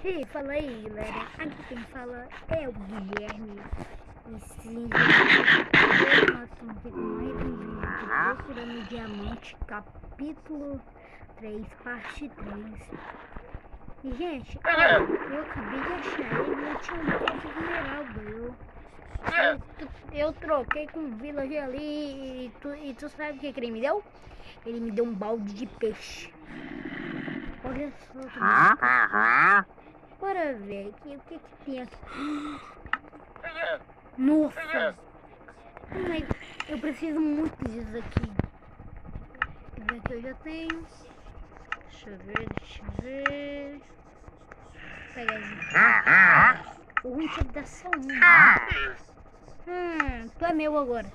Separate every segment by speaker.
Speaker 1: Ei, fala aí, galera. Aqui quem fala é o Guilherme. E sim, gente, nós estamos aqui com mais um vídeo de Procurando Diamante, capítulo 3, parte 3. E, gente, eu acabei de achar ele, eu tinha um pouco de esmeralda. Eu troquei com um villager ali e tu sabe o que ele me deu? Ele me deu um balde de peixe. Olha só. Bora ver aqui o que tem aqui. Nossa! Mas eu preciso muito disso aqui. Esse aqui eu já tenho. Deixa eu ver. Pega aqui. O ruim é que dá só tu é meu agora.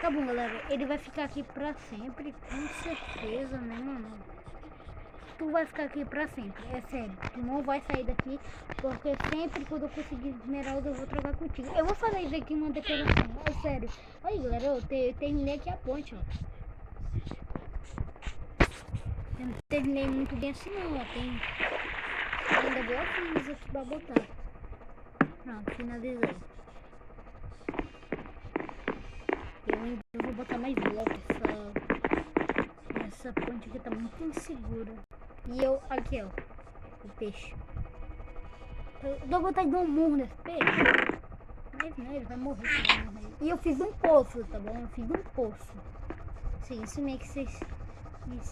Speaker 1: Tá bom, galera. Ele vai ficar aqui pra sempre, com certeza, né, mano? Tu vai ficar aqui pra sempre, é sério. Tu não vai sair daqui, porque sempre quando eu conseguir esmeralda eu vou trocar contigo. Eu vou fazer isso aqui uma decoração, é sério. Aí, galera, eu terminei aqui a ponte, ó. Eu não terminei muito bem assim não, ó. Tem ainda bloquinhos aqui pra botar. Pronto, finalizei. Eu ainda vou botar mais blocos. Essa ponte aqui tá muito insegura. E eu, aqui ó, o peixe. Eu dou vontade de dar um murro nesse peixe. Mas não, ele vai morrer. E eu fiz um poço, tá bom? Eu fiz um poço. Sim, isso meio que vocês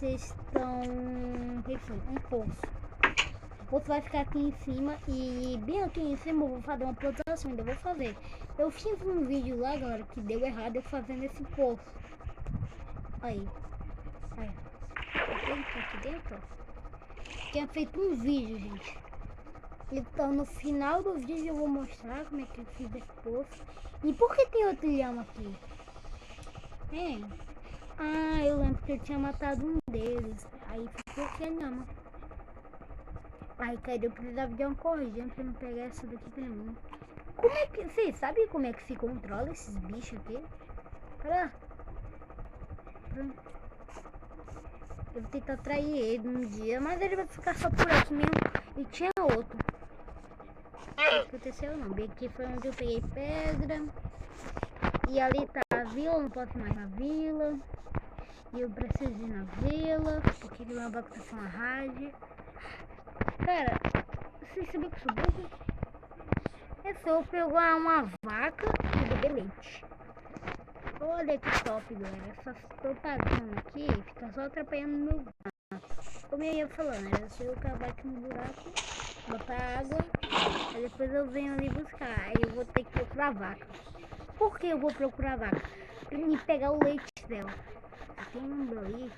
Speaker 1: estão... O que foi? Um poço. O poço vai ficar aqui em cima e bem aqui em cima eu vou fazer uma plantação, ainda vou fazer. Eu fiz um vídeo lá, galera, que deu errado eu fazendo esse poço. Aí. Aqui dentro, ó. Tinha feito um vídeo, gente. Então no final do vídeo eu vou mostrar como é que eu fiz esse poço. E por que tem outro lhama aqui? Ah, eu lembro que eu tinha matado um deles. Aí ficou aqui a lhama. Aí cadê? Eu precisava de uma corrida pra não pegar essa daqui pra mim. Como é que... Vocês sabem como é que se controla esses bichos aqui? Pera. Eu vou tentar atrair ele um dia, mas ele vai ficar só por aqui mesmo. E tinha outro. Não aconteceu não. Bem aqui foi onde eu peguei pedra. E ali tá a vila, eu não posso ir mais na vila. E eu preciso ir na vila, porque ele vai acontecer uma rádio. Cara, vocês sabiam que eu sou burro? É só eu pegar uma vaca e beber leite. Olha que top, galera. Essa propaganda aqui fica só atrapalhando meu gato. Como eu ia falando, era só eu cavar aqui no buraco, botar água, aí depois eu venho ali buscar. Aí eu vou ter que procurar vaca. Por que eu vou procurar vaca? Pra mim pegar o leite dela. Tem um ali,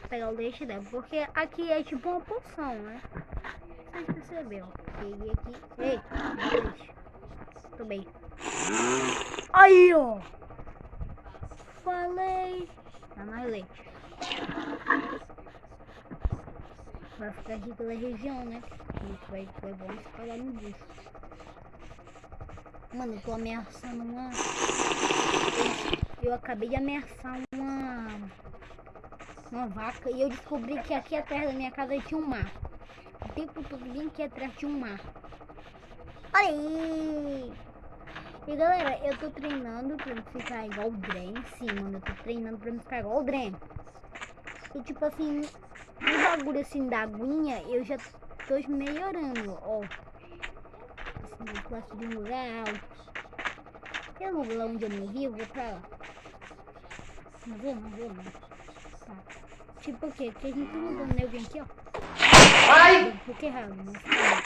Speaker 1: pegar o leite dela. Porque aqui é tipo uma poção, né? Vocês perceberam? Peguei aqui. Ei, leite. Tomei. Aí, ó. Falei. Dá mais leite. Vai ficar aqui pela região, né? Isso vai ser bom espalhar no bucho. Mano, eu tô ameaçando uma... Eu acabei de ameaçar uma vaca e eu descobri que aqui atrás da minha casa tinha um mar. O tempo todo bem aqui atrás tinha um mar. Olha aí! E galera, eu tô treinando pra me ficar igual o Dren. Sim, mano, eu tô treinando pra me ficar igual o Dren. E tipo assim, no bagulho assim da aguinha, eu já tô melhorando, ó. Assim, eu gosto de um lugar alto. Eu não vou lá onde eu morri, eu vou pra lá. Não vou não. Tá. Tipo o quê? Porque a gente tá mudando, né? Eu vim aqui, ó. Ai! Um pouco errado, mas tá.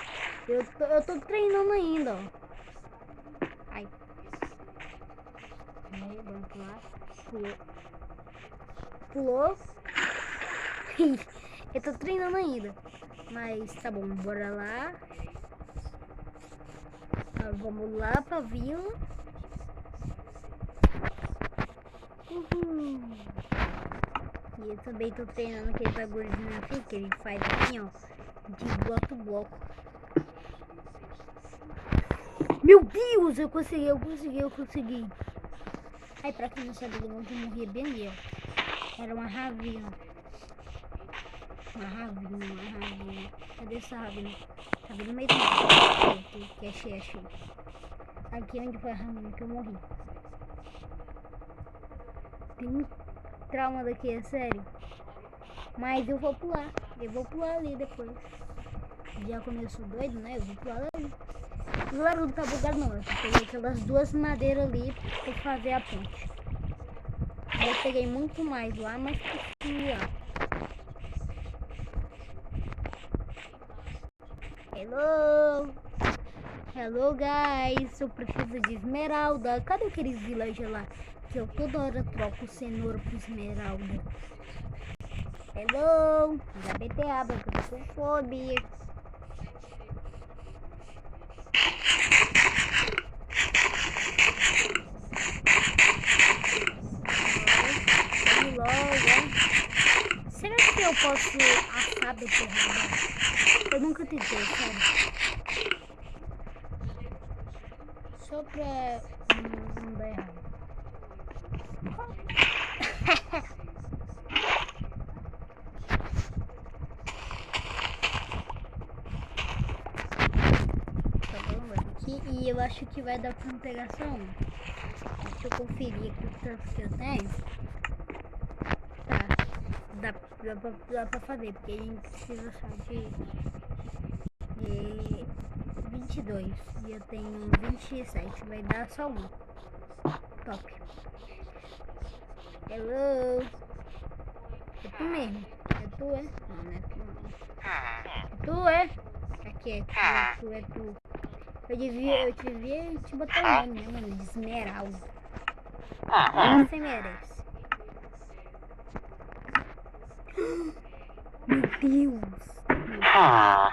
Speaker 1: Eu tô treinando ainda, ó. Ai. Aí, vamos pular. Pulou. Eu tô treinando ainda. Mas tá bom, bora lá. Vamos lá pra vila. E eu também tô treinando aquele bagulhozinho assim que ele faz assim, ó. De bloco. Meu Deus, eu consegui. Aí pra quem não sabe de onde eu morria bem ali, ó. Era uma ravina. Uma ravina. Cadê essa ravina? Tá vendo meio do mar. Que achei. Aqui onde foi a raminha que eu morri. Tem um trauma daqui, é sério. Mas eu vou pular. Eu vou pular ali depois. Já começou doido, né? Eu vou pular ali. Agora não tá bugado não. Eu peguei aquelas 2 madeiras ali pra fazer a ponte. Eu peguei muito mais lá, mas consegui lá. Hello guys, eu preciso de esmeralda. Cadê aqueles villagers lá? Que eu toda hora troco cenoura por esmeralda. Hello, da BTA, porque eu tô com fome. Vamos logo. Será que eu posso assar beterraba? Eu nunca tentei, sério. Só pra não dar errado. Tá bom, aqui, e eu acho que vai dar pra me pegar só um. Deixa eu conferir aqui o tanto que eu tenho. Tá, dá pra fazer, porque a gente precisa só de 22 e eu tenho 27, vai dar só um. Top. Hello. É tu mesmo? É tu, é? Não, não é tu não. É tu, é? Aqui é tu. Eu devia te botar o nome, né, mano? De Esmeralda. Você merece. Meu Deus. Tchau.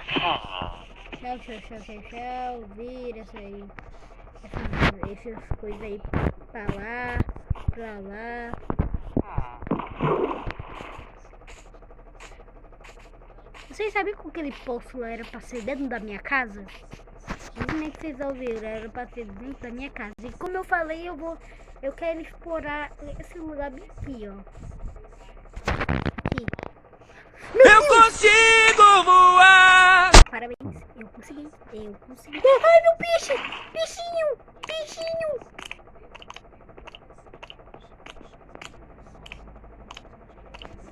Speaker 1: Vira isso aí. Essas coisas aí pra lá. Vocês sabiam que aquele poço lá era pra ser dentro da minha casa? Como é que vocês ouviram? Era pra ser dentro da minha casa. E como eu falei, eu quero explorar esse lugar bem aqui, ó. Aqui. Eu consigo voar! Parabéns, eu consegui. Ai, meu peixe! Peixinho!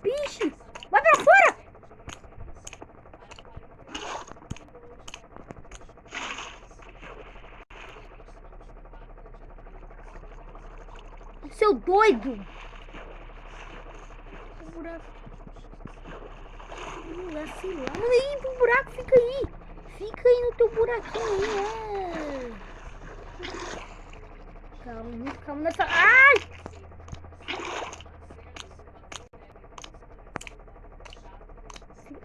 Speaker 1: Peixe! Vai pra fora! Seu doido! O buraco. Sei lá. Mano, aí pro buraco, fica aí. Fica aí no teu buraquinho aí, Calma, muito calma nessa. Ai!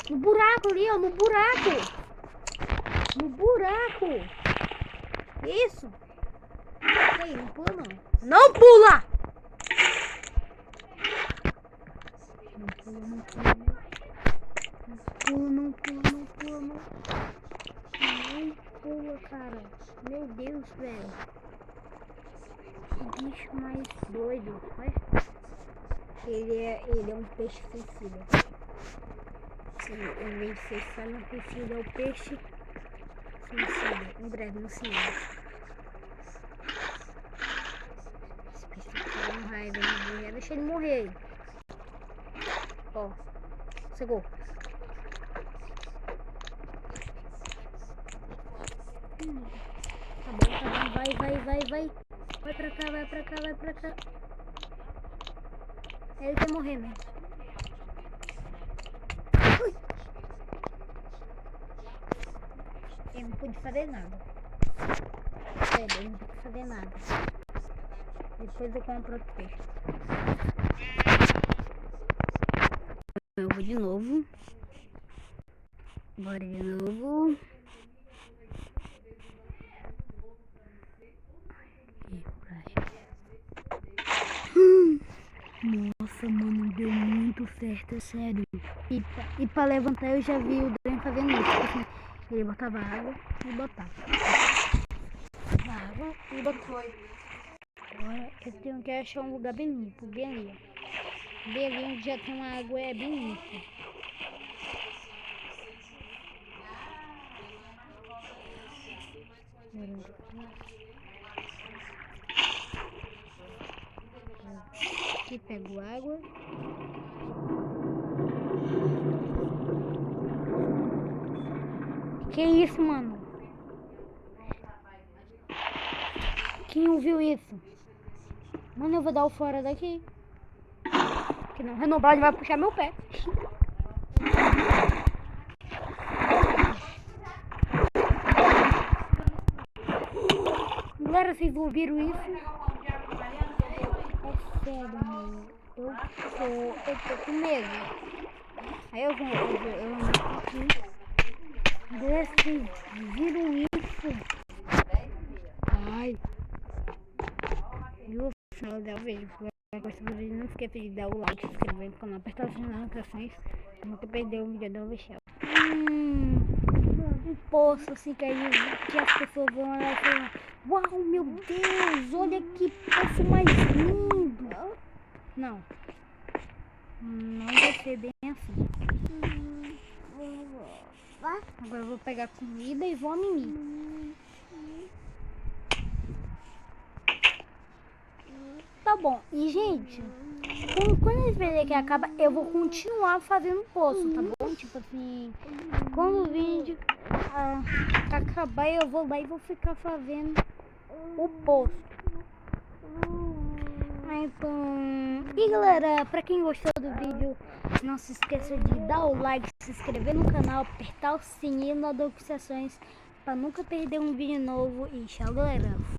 Speaker 1: No buraco ali, ó. No buraco. Isso. Aí, não pula não. Não pula! Não pula, cara. Meu Deus, velho. Que bicho mais doido. Olha. Ele é um peixe suicida. Em vez de ser silent suicida, é o peixe suicida. Em breve no cinema. Esse peixe tá com raiva. Já deixa ele morrer aí. Ó. Chegou. Tá bom. Vai. Vai pra cá. Ele quer morrer, né? Eu não pude fazer nada. Sério, eu não pude fazer nada. Depois eu compro outro peixe. Eu vou de novo. Bora de novo. Nossa, mano, deu muito certo, é sério. E pra levantar eu já vi o Dren fazendo isso. Assim, ele botava água e botava. Água e botava. Agora eu tenho que achar um lugar bem limpo, bem ali. Bem ali onde já tem uma água, é bem limpa. Aqui pego água. Que isso, mano? Quem ouviu isso? Mano, eu vou dar o fora daqui. Que não renovar, ele vai puxar meu pé. Galera, vocês ouviram isso? É sério, mano. Eu tô com medo. Aí eu vou aqui. Galera, vocês viram isso? Ai. Eu vou dar o vídeo. Não esqueça de dar o like, se inscrever no canal, apertar as notificações. Nunca perdeu o vídeo da Michelle. Um poço assim caiu que as pessoas vão olhar e falar: uau, meu Deus, olha que poço mais lindo. Não vai ser bem assim. Agora eu vou pegar comida e vou a mimir. Tá bom, e gente, quando esse vídeo aqui acaba, eu vou continuar fazendo poço, tá bom? Tipo assim, quando o vídeo acabar, eu vou lá e vou ficar fazendo o poço. Então, e galera, pra quem gostou do vídeo, não se esqueça de dar o like, se inscrever no canal, apertar o sininho das notificações pra nunca perder um vídeo novo. E tchau, galera.